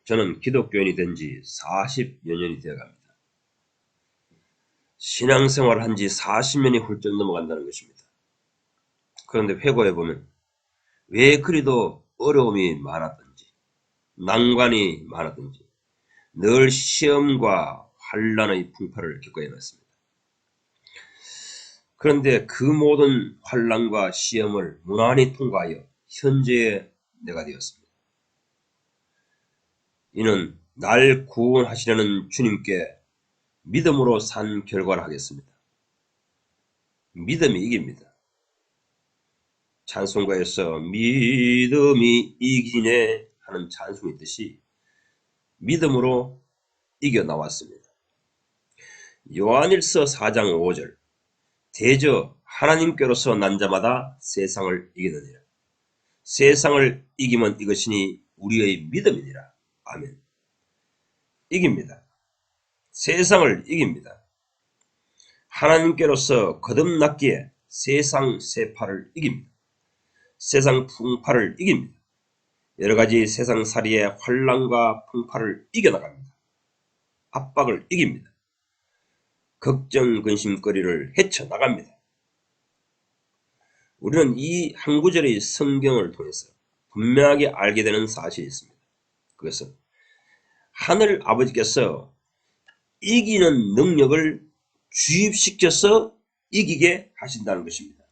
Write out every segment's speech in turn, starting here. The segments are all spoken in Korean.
저는 기독교인이 된 지 40여 년이 되어갑니다. 신앙생활을 한 지 40년이 훌쩍 넘어간다는 것입니다. 그런데 회고해보면 왜 그리도 어려움이 많았던지, 난관이 많았던지 늘 시험과 환난의 풍파를 겪어야 했습니다. 그런데 그 모든 환난과 시험을 무난히 통과하여 현재의 내가 되었습니다. 이는 날 구원하시려는 주님께 믿음으로 산 결과를 하겠습니다. 믿음이 이깁니다. 찬송가에서 믿음이 이기네 하는 찬송이 있듯이 믿음으로 이겨나왔습니다. 요한일서 4장 5절 대저 하나님께로서 난 자마다 세상을 이기느니라. 세상을 이기면 이것이니 우리의 믿음이니라. 아멘. 이깁니다. 세상을 이깁니다. 하나님께로서 거듭났기에 세상 세파를 이깁니다. 세상 풍파를 이깁니다. 여러가지 세상살이의 환난과 풍파를 이겨나갑니다. 압박을 이깁니다. 걱정 근심거리를 헤쳐나갑니다. 우리는 이 한 구절의 성경을 통해서 분명하게 알게 되는 사실이 있습니다. 그것은 하늘 아버지께서 이기는 능력을 주입시켜서 이기게 하신다는 것입니다.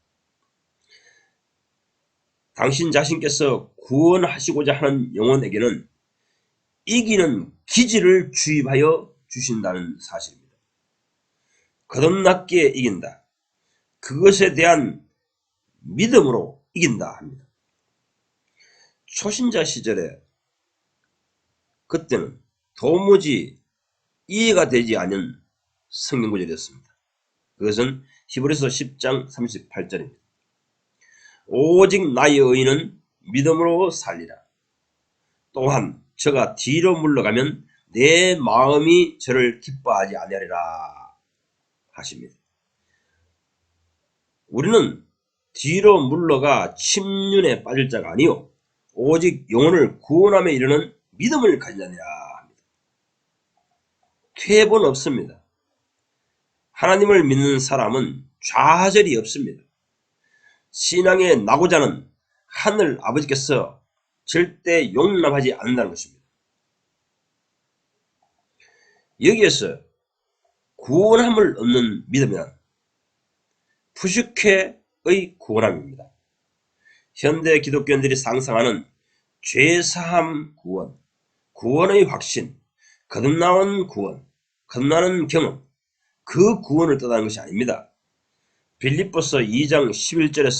당신 자신께서 구원하시고자 하는 영혼에게는 이기는 기질을 주입하여 주신다는 사실입니다. 거듭났기에 이긴다. 그것에 대한 믿음으로 이긴다 합니다. 초신자 시절에 그때는 도무지 이해가 되지 않은 성경구절이었습니다. 그것은 히브리서 10장 38절입니다. 오직 나의 의인은 믿음으로 살리라. 또한 저가 뒤로 물러가면 내 마음이 저를 기뻐하지 아니하리라 하십니다. 우리는 뒤로 물러가 침륜에 빠질 자가 아니요 오직 영혼을 구원함에 이르는 믿음을 가지느니라 합니다. 퇴보는 없습니다. 하나님을 믿는 사람은 좌절이 없습니다. 신앙의 낙오자는 하늘 아버지께서 절대 용납하지 않는다는 것입니다. 여기에서 구원함을 얻는 믿음이란 푸슈케의 구원함입니다. 현대 기독교인들이 상상하는 죄사함 구원, 구원의 확신, 거듭나온 구원, 거듭나는 경험, 그 구원을 뜻하는 것이 아닙니다. 빌립보서 2장 11절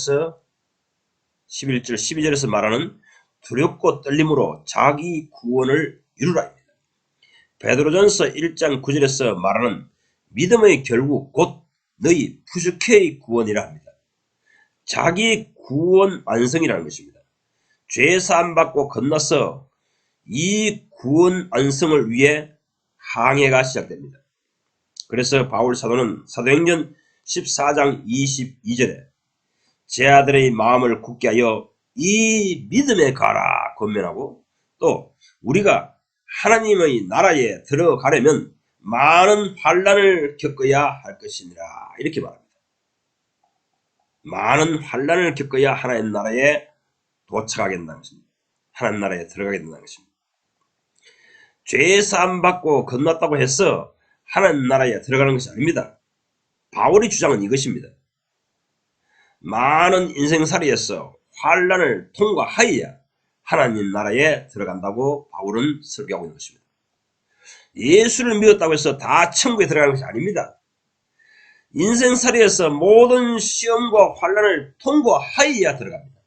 12절에서 말하는 두렵고 떨림으로 자기 구원을 이루라입니다. 베드로전서 1장 9절에서 말하는 믿음의 결국 곧 너희 푸슈케의 구원이라 합니다. 자기 구원 완성이라는 것입니다. 죄 사함 받고 건너서 이 구원 완성을 위해 항해가 시작됩니다. 그래서 바울 사도는 사도행전 14장 22절에 제 아들의 마음을 굳게 하여 이 믿음에 가라 권면하고 또 우리가 하나님의 나라에 들어가려면 많은 환난을 겪어야 할 것이니라 이렇게 말합니다. 많은 환난을 겪어야 하나님 나라에 도착하게 된다는 것입니다. 하나님 나라에 들어가게 된다는 것입니다. 죄 사함 받고 건넜다고 해서 하나님 나라에 들어가는 것이 아닙니다. 바울의 주장은 이것입니다. 많은 인생살이에서 환난을 통과하여야 하나님 나라에 들어간다고 바울은 설교하고 있는 것입니다. 예수를 믿었다고 해서 다 천국에 들어가는 것이 아닙니다. 인생살이에서 모든 시험과 환난을 통과하여야 들어갑니다.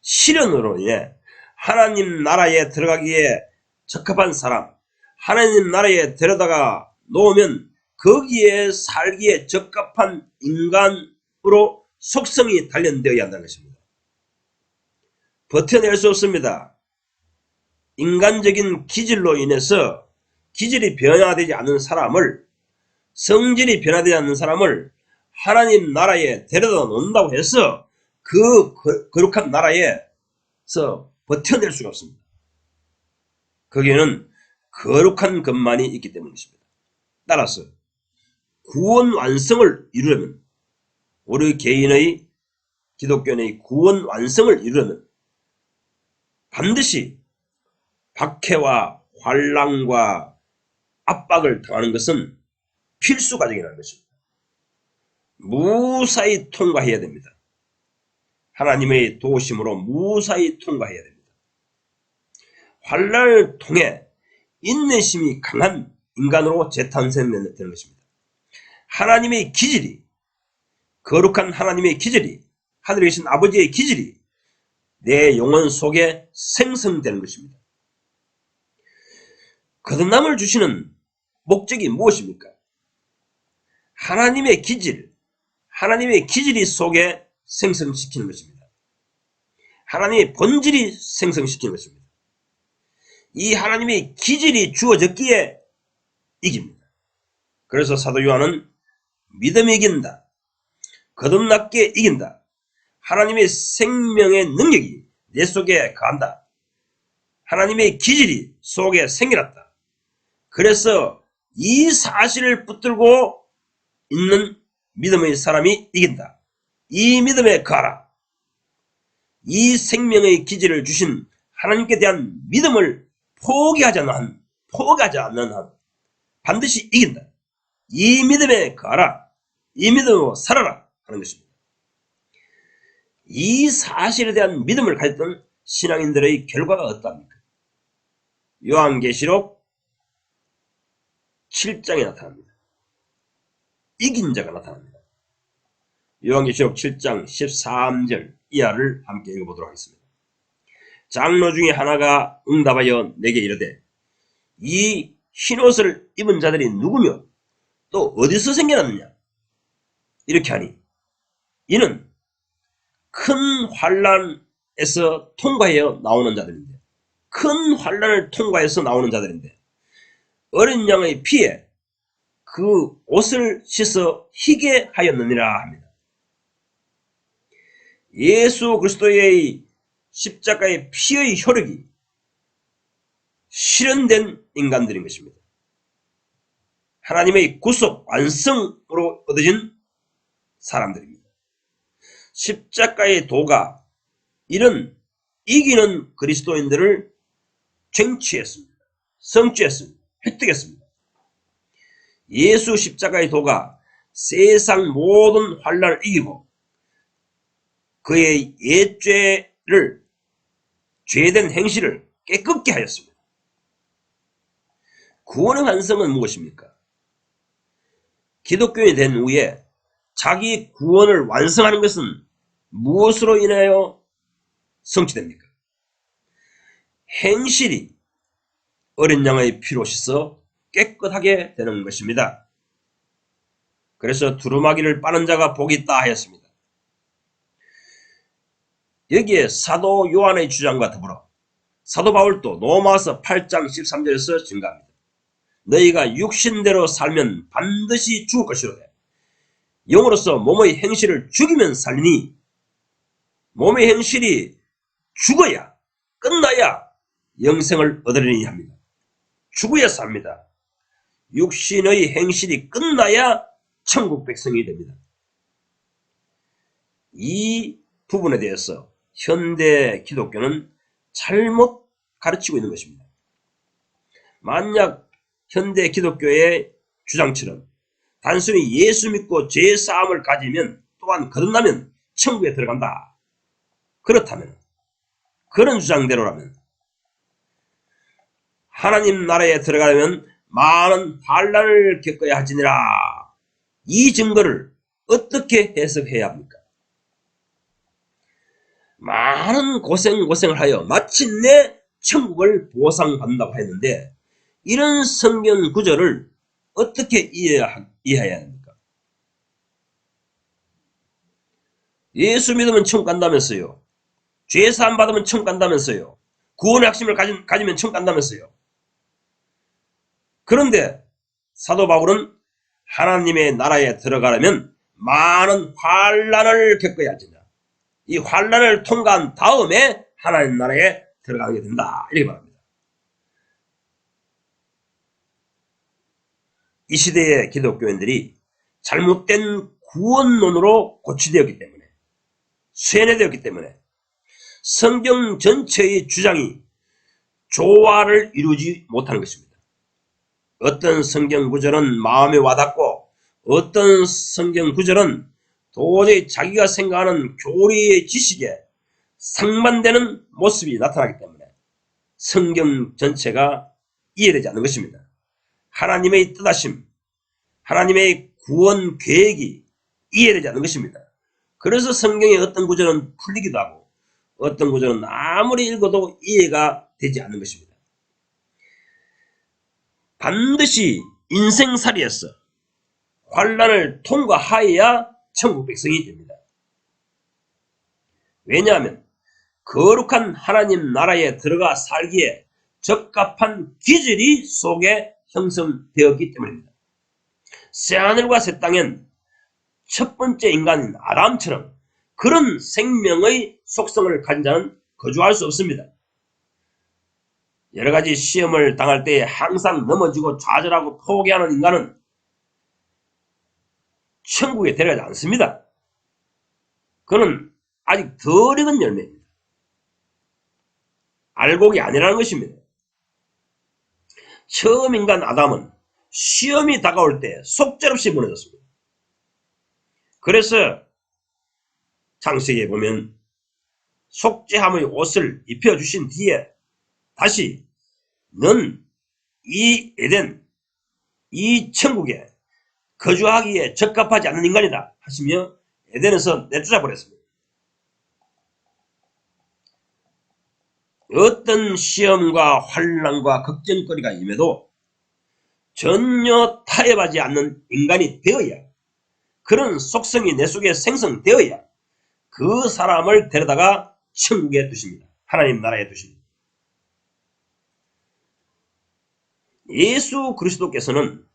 시련으로 인해 하나님 나라에 들어가기에 적합한 사람, 하나님 나라에 데려다가 놓으면 거기에 살기에 적합한 인간으로 속성이 단련되어야 한다는 것입니다. 버텨낼 수 없습니다. 인간적인 기질로 인해서 기질이 변화되지 않는 사람을, 성질이 변화되지 않는 사람을 하나님 나라에 데려다 놓는다고 해서 그 거룩한 나라에서 버텨낼 수가 없습니다. 거기에는 거룩한 것만이 있기 때문입니다. 따라서 구원 완성을 이루려면, 우리 개인의 기독교인의 구원 완성을 이루려면 반드시 박해와 환난과 압박을 당하는 것은 필수 과정이라는 것입니다. 무사히 통과해야 됩니다. 하나님의 도우심으로 무사히 통과해야 됩니다. 환난을 통해 인내심이 강한 인간으로 재탄생되는 것입니다. 하나님의 기질이, 거룩한 하나님의 기질이, 하늘에 계신 아버지의 기질이 내 영혼 속에 생성되는 것입니다. 거듭남을 주시는 목적이 무엇입니까? 하나님의 기질이 속에 생성시키는 것입니다. 하나님의 본질이 생성시키는 것입니다. 이 하나님의 기질이 주어졌기에 이깁니다. 그래서 사도 요한은 믿음이 이긴다, 거듭났기에 이긴다, 하나님의 생명의 능력이 내 속에 거한다, 하나님의 기질이 속에 생겨났다, 그래서 이 사실을 붙들고 있는 믿음의 사람이 이긴다, 이 믿음에 거하라, 이 생명의 기질을 주신 하나님께 대한 믿음을 포기하지 않는 한 반드시 이긴다, 이 믿음에 거하라, 이 믿음으로 살아라 하는 것입니다. 이 사실에 대한 믿음을 가졌던 신앙인들의 결과가 어떠합니까? 요한계시록 7장에 나타납니다. 이긴 자가 나타납니다. 요한계시록 7장 13절 이하를 함께 읽어보도록 하겠습니다. 장로 중에 하나가 응답하여 내게 이르되, 이 흰옷을 입은 자들이 누구며 또 어디서 생겨났느냐? 이렇게 하니, 이는 큰 환난에서 통과하여 나오는 자들인데, 큰 환난을 통과해서 나오는 자들인데, 어린 양의 피에 그 옷을 씻어 희게 하였느니라 합니다. 예수 그리스도의 십자가의 피의 효력이 실현된 인간들인 것입니다. 하나님의 구속 완성으로 얻어진 사람들입니다. 십자가의 도가 이런 이기는 그리스도인들을 쟁취했습니다. 성취했습니다. 획득했습니다. 예수 십자가의 도가 세상 모든 환난을 이기고 그의 옛죄를, 죄된 행실을 깨끗게 하였습니다. 구원의 완성은 무엇입니까? 기독교인이 된 후에 자기 구원을 완성하는 것은 무엇으로 인하여 성취됩니까? 행실이 어린 양의 피로 씻어 깨끗하게 되는 것입니다. 그래서 두루마기를 빠는 자가 복이 있다 하였습니다. 여기에 사도 요한의 주장과 더불어 사도 바울도 로마서 8장 13절에서 증가합니다. 너희가 육신대로 살면 반드시 죽을 것이로되 영으로서 몸의 행실을 죽이면 살리니, 몸의 행실이 죽어야, 끝나야 영생을 얻으리니 합니다. 죽어야 삽니다. 육신의 행실이 끝나야 천국 백성이 됩니다. 이 부분에 대해서 현대 기독교는 잘못 가르치고 있는 것입니다. 만약 현대 기독교의 주장처럼 단순히 예수 믿고 죄 사함을 가지면, 또한 거듭나면 천국에 들어간다, 그렇다면, 그런 주장대로라면 하나님 나라에 들어가려면 많은 환난을 겪어야 하지니라, 이 증거를 어떻게 해석해야 합니까? 많은 고생을 하여 마침내 천국을 보상받는다고 했는데, 이런 성경 구절을 어떻게 이해해야 합니까? 예수 믿으면 천국 간다면서요. 죄 사함 받으면 천국 간다면서요. 구원의 확신을 가지면 천국 간다면서요. 그런데 사도 바울은 하나님의 나라에 들어가려면 많은 환난을 겪어야 하지냐, 이 환난을 통과한 다음에 하나님 나라에 들어가게 된다, 이렇게 말합니다. 이 시대의 기독교인들이 잘못된 구원론으로 고치되었기 때문에, 쇠뇌되었기 때문에 성경 전체의 주장이 조화를 이루지 못하는 것입니다. 어떤 성경 구절은 마음에 와닿고 어떤 성경 구절은 도저히 자기가 생각하는 교리의 지식에 상반되는 모습이 나타나기 때문에 성경 전체가 이해되지 않는 것입니다. 하나님의 뜻하심, 하나님의 구원 계획이 이해되지 않는 것입니다. 그래서 성경의 어떤 구절은 풀리기도 하고 어떤 구절은 아무리 읽어도 이해가 되지 않는 것입니다. 반드시 인생살이에서 환난을 통과하여야 천국 백성이 됩니다. 왜냐하면 거룩한 하나님 나라에 들어가 살기에 적합한 기질이 속에 형성되었기 때문입니다. 새하늘과 새 땅엔 첫 번째 인간인 아담처럼 그런 생명의 속성을 가진 자는 거주할 수 없습니다. 여러가지 시험을 당할 때 항상 넘어지고 좌절하고 포기하는 인간은 천국에 데려가지 않습니다. 그는 아직 덜 익은 열매입니다. 알곡이 아니라는 것입니다. 처음 인간 아담은 시험이 다가올 때 속절없이 무너졌습니다. 그래서 창세기에 보면 속죄함의 옷을 입혀주신 뒤에 다시 넌 이 에덴, 이 천국에 거주하기에 적합하지 않는 인간이다 하시며 에덴에서 내쫓아 버렸습니다. 어떤 시험과 환난과 걱정거리가 임해도 전혀 타협하지 않는 인간이 되어야, 그런 속성이 내 속에 생성되어야 그 사람을 데려다가 천국에 두십니다. 하나님 나라에 두십니다. 예수 그리스도께서는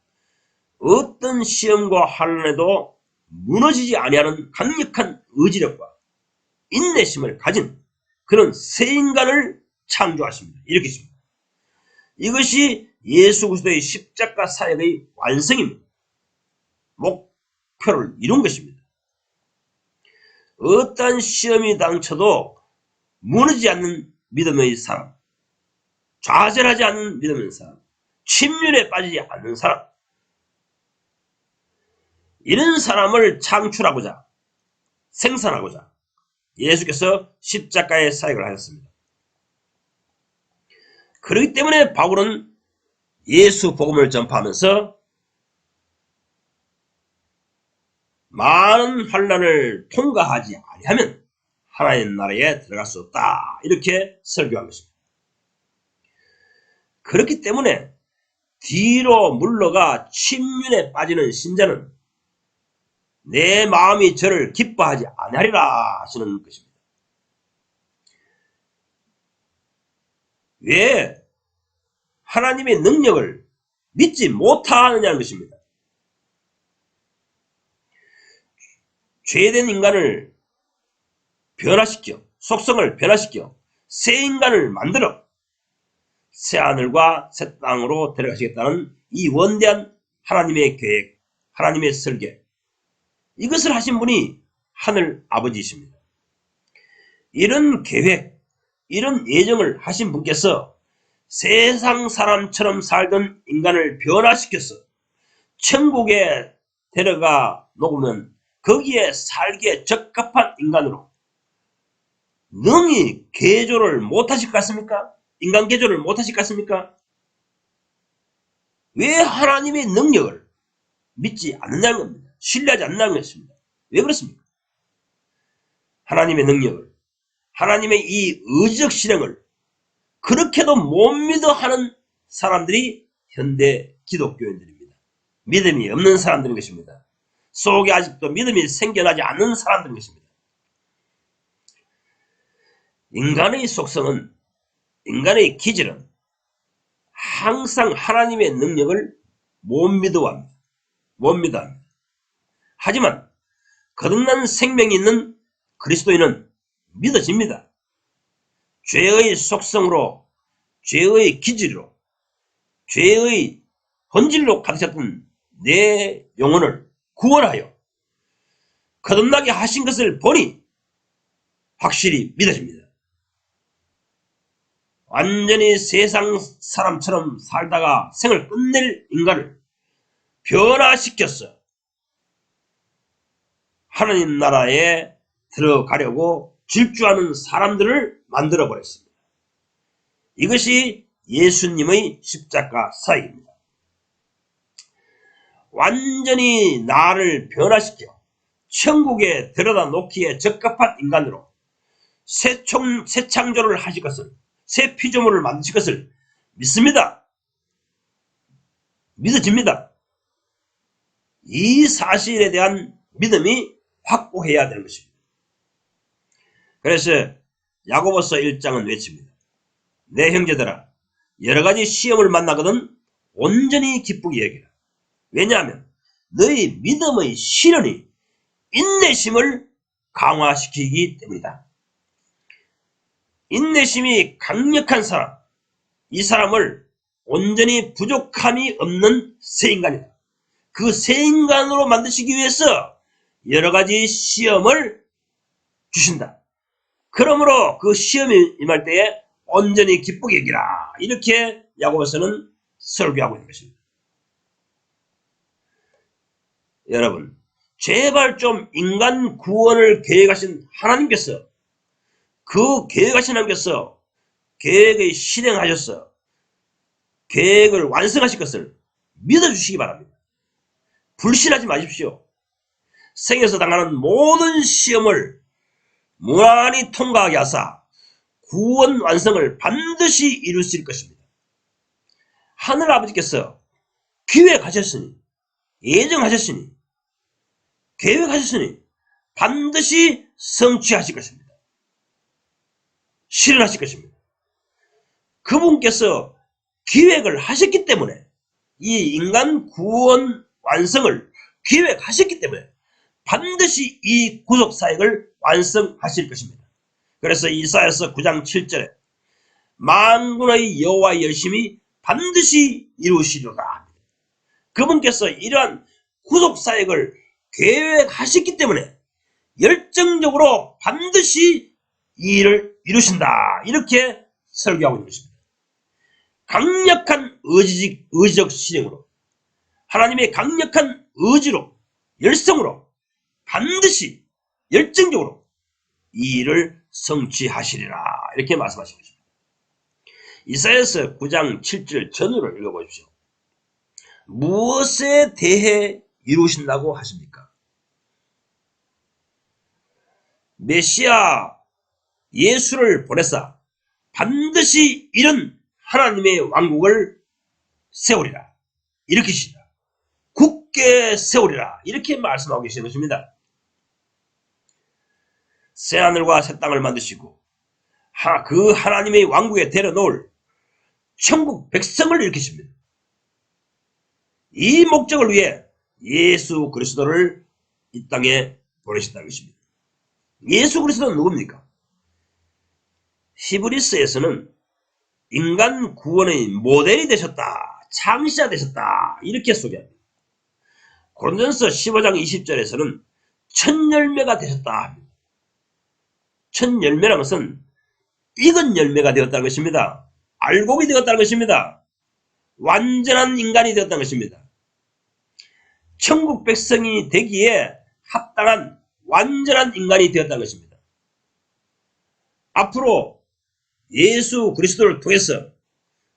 어떤 시험과 환난에도 무너지지 아니하는 강력한 의지력과 인내심을 가진 그런 새 인간을 창조하십니다. 일으키십니다. 이것이 예수 그리스도의 십자가 사역의 완성입니다. 목표를 이룬 것입니다. 어떠한 시험이 당쳐도 무너지지 않는 믿음의 사람, 좌절하지 않는 믿음의 사람, 침륜에 빠지지 않는 사람, 이런 사람을 창출하고자, 생산하고자 예수께서 십자가의 사역을 하셨습니다. 그렇기 때문에 바울은 예수 복음을 전파하면서 많은 환난을 통과하지 아니하면 하나님 나라에 들어갈 수 없다, 이렇게 설교한 것입니다. 그렇기 때문에 뒤로 물러가 침륜에 빠지는 신자는 내 마음이 저를 기뻐하지 아니하리라 하시는 것입니다. 왜 하나님의 능력을 믿지 못하느냐는 것입니다. 죄된 인간을 변화시켜, 속성을 변화시켜 새 인간을 만들어 새하늘과 새 땅으로 데려가시겠다는 이 원대한 하나님의 계획, 하나님의 설계, 이것을 하신 분이 하늘 아버지이십니다. 이런 계획, 이런 예정을 하신 분께서 세상 사람처럼 살던 인간을 변화시켜서 천국에 데려가 놓으면 거기에 살기에 적합한 인간으로 능히 개조를 못하실 것 같습니까? 인간 개조를 못하실 것 같습니까? 왜 하나님의 능력을 믿지 않느냐는 겁니다. 신뢰하지 않는다는 것입니다. 왜 그렇습니까? 하나님의 능력을, 하나님의 이 의지적 실행을 그렇게도 못 믿어 하는 사람들이 현대 기독교인들입니다. 믿음이 없는 사람들인 것입니다. 속에 아직도 믿음이 생겨나지 않는 사람들인 것입니다. 인간의 속성은, 인간의 기질은 항상 하나님의 능력을 못 믿어합니다. 못 믿어합니다. 하지만 거듭난 생명이 있는 그리스도인은 믿어집니다. 죄의 속성으로, 죄의 기질로, 죄의 본질로 가득 찼던 내 영혼을 구원하여 거듭나게 하신 것을 보니 확실히 믿어집니다. 완전히 세상 사람처럼 살다가 생을 끝낼 인간을 변화시켜서 하나님 나라에 들어가려고 질주하는 사람들을 만들어 버렸습니다. 이것이 예수님의 십자가 사역입니다. 완전히 나를 변화시켜 천국에 들여다 놓기에 적합한 인간으로 새 창조를 하실 것을, 새 피조물을 만드실 것을 믿습니다. 믿어집니다. 이 사실에 대한 믿음이 확고해야 되는 것입니다. 그래서 야고보서 1장은 외칩니다. 내 형제들아, 여러가지 시험을 만나거든 온전히 기쁘게 여기라. 왜냐하면 너희 믿음의 실현이 인내심을 강화시키기 때문이다. 인내심이 강력한 사람, 이 사람을 온전히 부족함이 없는 새 인간이다. 그 새 인간으로 만드시기 위해서 여러가지 시험을 주신다. 그러므로 그 시험이 임할 때에 온전히 기쁘게 여기라. 이렇게 야고보서는 설교하고 있는 것입니다. 여러분, 제발 좀 인간 구원을 계획하신 하나님께서 그 계획하신 하나님께서 계획을 실행하셔서 계획을 완성하실 것을 믿어주시기 바랍니다. 불신하지 마십시오. 생에서 당하는 모든 시험을 무난히 통과하게 하사 구원 완성을 반드시 이루실 것입니다. 하늘 아버지께서 기획하셨으니, 예정하셨으니, 계획하셨으니 반드시 성취하실 것입니다. 실현하실 것입니다. 그분께서 기획을 하셨기 때문에, 이 인간 구원 완성을 기획하셨기 때문에 반드시 이 구속사역을 완성하실 것입니다. 그래서 이사야서 9장 7절에 만군의 여호와의 열심히 반드시 이루시리로다. 그분께서 이러한 구속사역을 계획하셨기 때문에 열정적으로 반드시 이 일을 이루신다. 이렇게 설교하고 있는 것입니다. 강력한 의지적 실행으로, 하나님의 강력한 의지로, 열성으로 반드시 열정적으로 이 일을 성취하시리라. 이렇게 말씀하신 것입니다. 이사야서 9장 7절 전후를 읽어보십시오. 무엇에 대해 이루신다고 하십니까? 메시아 예수를 보내사 반드시 이런 하나님의 왕국을 세우리라. 일으키시리라. 굳게 세우리라. 이렇게 말씀하고 계시는 것입니다. 새하늘과 새 땅을 만드시고 그 하나님의 왕국에 데려놓을 천국 백성을 일으키십니다. 이 목적을 위해 예수 그리스도를 이 땅에 보내신다는 것입니다. 예수 그리스도는 누굽니까? 히브리서에서는 인간 구원의 모델이 되셨다, 창시자 되셨다, 이렇게 소개합니다. 고린도전서 15장 20절에서는 첫 열매가 되셨다 합니다. 첫 열매라는 것은 익은 열매가 되었다는 것입니다. 알곡이 되었다는 것입니다. 완전한 인간이 되었다는 것입니다. 천국 백성이 되기에 합당한 완전한 인간이 되었다는 것입니다. 앞으로 예수 그리스도를 통해서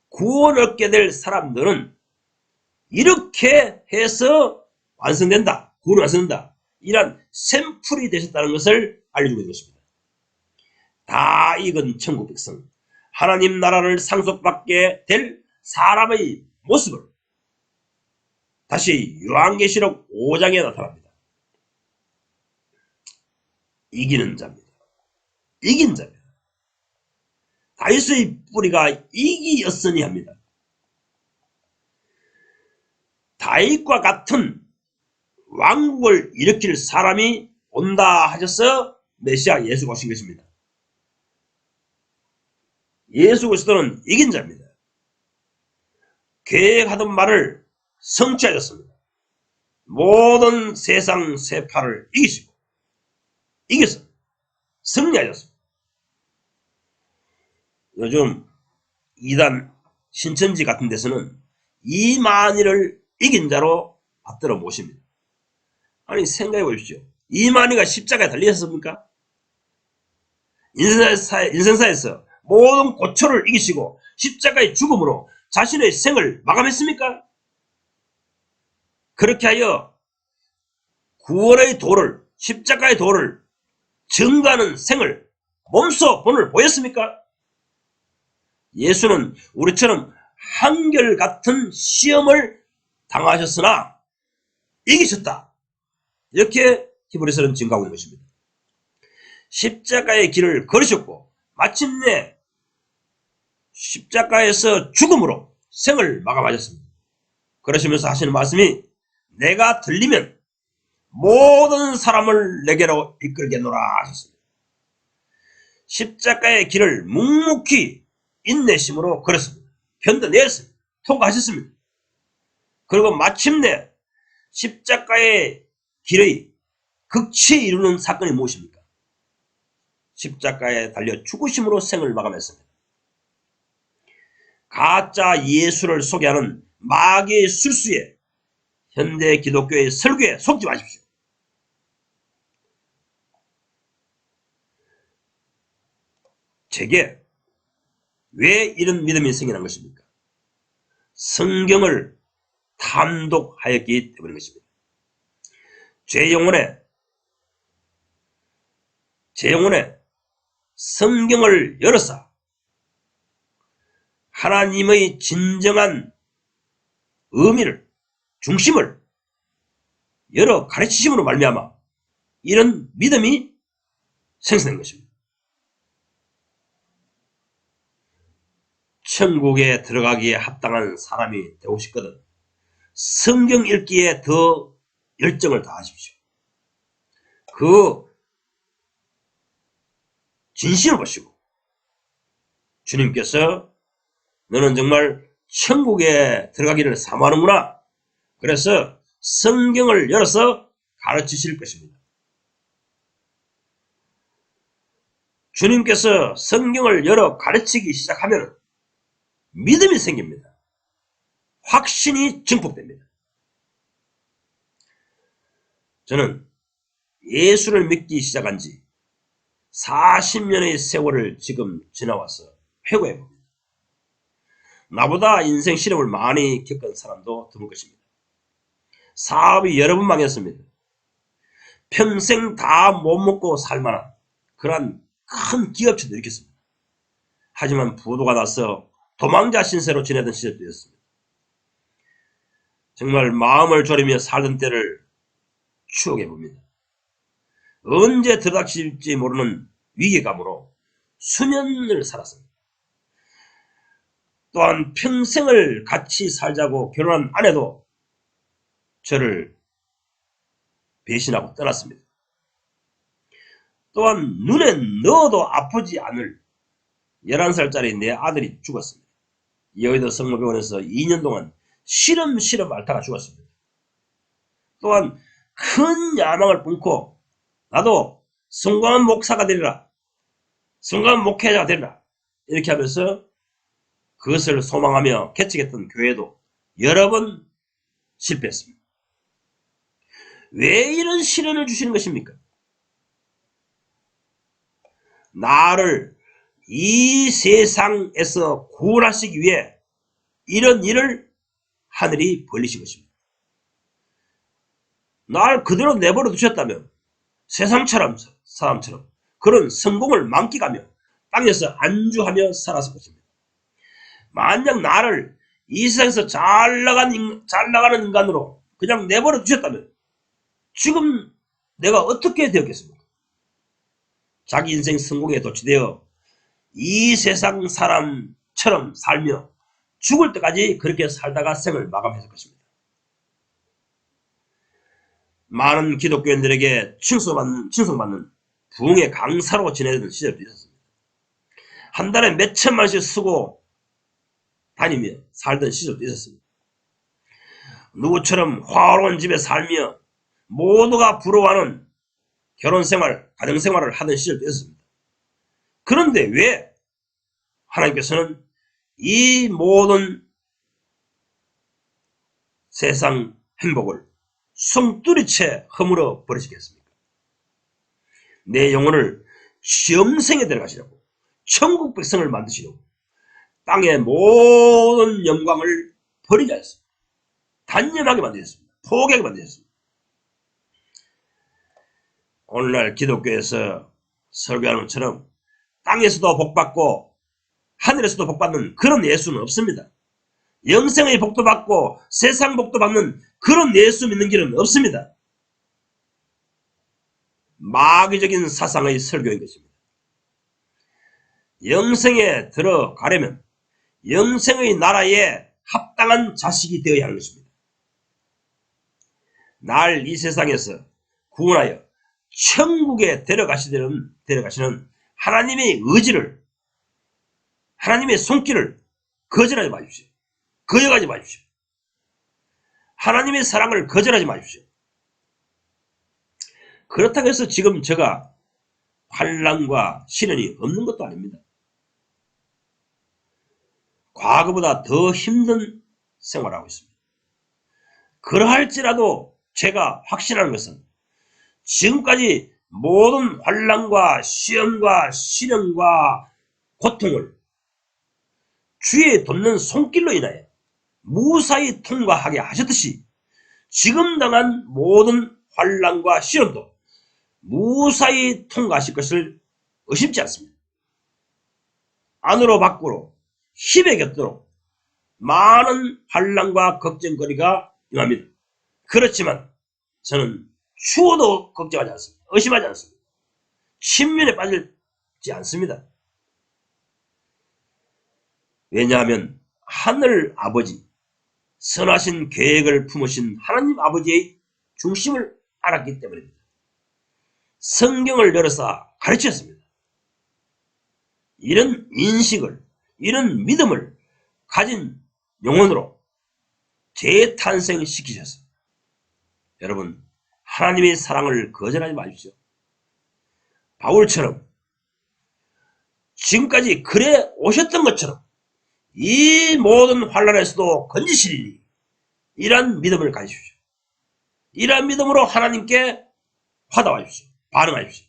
구원 얻게 될 사람들은 이렇게 해서 완성된다. 구원이 완성된다. 이런 샘플이 되셨다는 것을 알려주고 있는 것입니다. 다 익은 천국 백성, 하나님 나라를 상속받게 될 사람의 모습을 다시 요한계시록 5장에 나타납니다. 이기는 자입니다. 이긴 자입니다. 다윗의 뿌리가 이기였으니 합니다. 다윗과 같은 왕국을 일으킬 사람이 온다 하셔서 메시아 예수가 오신 것입니다. 예수 그리스도는 이긴 자입니다. 계획하던 말을 성취하셨습니다. 모든 세상 세파를 이겨서 승리하셨습니다. 요즘 이단 신천지 같은 데서는 이만희를 이긴 자로 받들어 모십니다. 아니 생각해 보십시오. 이만희가 십자가에 달리셨습니까? 인생사에서 모든 고초를 이기시고 십자가의 죽음으로 자신의 생을 마감했습니까? 그렇게 하여 구원의 도를, 십자가의 도를 증거하는 생을 몸소 본을 보였습니까? 예수는 우리처럼 한결같은 시험을 당하셨으나 이기셨다. 이렇게 히브리서는 증거하고 있는 것입니다. 십자가의 길을 걸으셨고 마침내 십자가에서 죽음으로 생을 마감하셨습니다. 그러시면서 하시는 말씀이 내가 들리면 모든 사람을 내게로 이끌겠노라 하셨습니다. 십자가의 길을 묵묵히 인내심으로 걸었습니다. 견뎌냈습니다. 통과하셨습니다. 그리고 마침내 십자가의 길의 극치에 이루는 사건이 무엇입니까? 십자가에 달려 죽으심으로 생을 마감했습니다. 가짜 예수를 소개하는 마귀의 술수에 현대 기독교의 설교에 속지 마십시오. 제게 왜 이런 믿음이 생겨난 것입니까? 성경을 탐독하였기 때문인 것입니다. 제 영혼에 성경을 열어서 하나님의 진정한 의미를, 중심을 열어 가르치심으로 말미암아 이런 믿음이 생성된 것입니다. 천국에 들어가기에 합당한 사람이 되고 싶거든 성경 읽기에 더 열정을 다하십시오. 그 진실을 보시고 주님께서 너는 정말 천국에 들어가기를 사모하는구나. 그래서 성경을 열어서 가르치실 것입니다. 주님께서 성경을 열어 가르치기 시작하면 믿음이 생깁니다. 확신이 증폭됩니다. 저는 예수를 믿기 시작한 지 40년의 세월을 지금 지나와서 회고해 봅니다. 나보다 인생 시험을 많이 겪은 사람도 드물 것입니다. 사업이 여러 번 망했습니다. 평생 다 못 먹고 살만한 그러한 큰 기업체도 일으켰습니다. 하지만 부도가 나서 도망자 신세로 지내던 시절도 있었습니다. 정말 마음을 졸이며 살던 때를 추억해 봅니다. 언제 들어닥칠지 모르는 위기감으로 수년을 살았습니다. 또한 평생을 같이 살자고 결혼한 아내도 저를 배신하고 떠났습니다. 또한 눈에 넣어도 아프지 않을 11살짜리 내 아들이 죽었습니다. 여의도 성모병원에서 2년 동안 시름 앓다가 죽었습니다. 또한 큰 야망을 품고 나도 성공한 목사가 되리라, 성공한 목회자가 되리라 이렇게 하면서 그것을 소망하며 개척했던 교회도 여러 번 실패했습니다. 왜 이런 시련을 주시는 것입니까? 나를 이 세상에서 구원하시기 위해 이런 일을 하늘이 벌리신 것입니다. 날 그대로 내버려 두셨다면 세상처럼 사람처럼 그런 성공을 만끽하며 땅에서 안주하며 살았을 것입니다. 만약 나를 이 세상에서 잘 나가는 인간으로 그냥 내버려 두셨다면 지금 내가 어떻게 되었겠습니까? 자기 인생 성공에 도취되어 이 세상 사람처럼 살며 죽을 때까지 그렇게 살다가 생을 마감했을 것입니다. 많은 기독교인들에게 칭송받는 부흥의 강사로 지내던 시절도 있었습니다. 한 달에 몇 천만씩 쓰고 다니며 살던 시절도 있었습니다. 누구처럼 화로운 집에 살며 모두가 부러워하는 결혼생활, 가정생활을 하던 시절도 있었습니다. 그런데 왜 하나님께서는 이 모든 세상 행복을 송두리째 허물어 버리시겠습니까? 내 영혼을 영생에 들어가시려고, 천국 백성을 만드시려고 땅의 모든 영광을 버리지 않습니다. 단념하게 만드셨습니다. 포기하게 만드셨습니다. 오늘날 기독교에서 설교하는 것처럼 땅에서도 복받고 하늘에서도 복받는 그런 예수는 없습니다. 영생의 복도 받고 세상 복도 받는 그런 예수 믿는 길은 없습니다. 마귀적인 사상의 설교인 것입니다. 영생에 들어가려면 영생의 나라에 합당한 자식이 되어야 하는 것입니다. 날 이 세상에서 구원하여 천국에 데려가시는 하나님의 의지를, 하나님의 손길을 거절하지 마십시오. 거역하지 마십시오. 하나님의 사랑을 거절하지 마십시오. 그렇다고 해서 지금 제가 환난과 시련이 없는 것도 아닙니다. 과거보다 더 힘든 생활을 하고 있습니다. 그러할지라도 제가 확신하는 것은 지금까지 모든 환난과 시험과 시련과 고통을 주의 돕는 손길로 인하여 무사히 통과하게 하셨듯이 지금 당한 모든 환난과 시련도 무사히 통과하실 것을 의심치 않습니다. 안으로 밖으로 힘에 곁도록 많은 환난과 걱정거리가 임합니다. 그렇지만 저는 추워도 걱정하지 않습니다. 의심하지 않습니다. 신면에 빠지지 않습니다. 왜냐하면 하늘 아버지, 선하신 계획을 품으신 하나님 아버지의 중심을 알았기 때문입니다. 성경을 열어서 가르쳤습니다. 이런 인식을, 이런 믿음을 가진 영혼으로 재탄생시키셨습니다. 여러분, 하나님의 사랑을 거절하지 마십시오. 바울처럼 지금까지 그래 오셨던 것처럼 이 모든 환난에서도 건지시리니 이러한 믿음을 가지십시오. 이러한 믿음으로 하나님께 화답하십시오. 반응하십시오.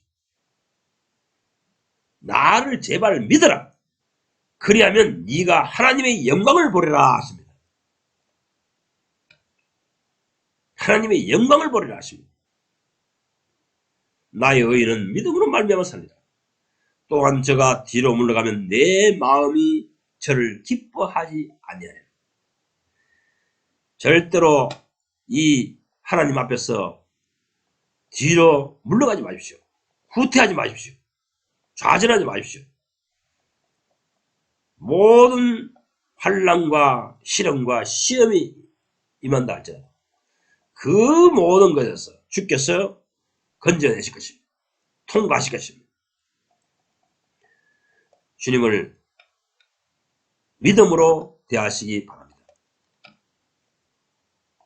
나를 제발 믿어라. 그리하면 네가 하나님의 영광을 보리라 하십니다. 하나님의 영광을 보리라 하십니다. 나의 의인은 믿음으로 말미암아 살리라. 또한 저가 뒤로 물러가면 내 마음이 저를 기뻐하지 아니하리라. 절대로 이 하나님 앞에서 뒤로 물러가지 마십시오. 후퇴하지 마십시오. 좌절하지 마십시오. 모든 환난과 시련과 시험이 임한다 할지라도 그 모든 것에서 주께서 건져내실 것입니다. 통과하실 것입니다. 주님을 믿음으로 대하시기 바랍니다.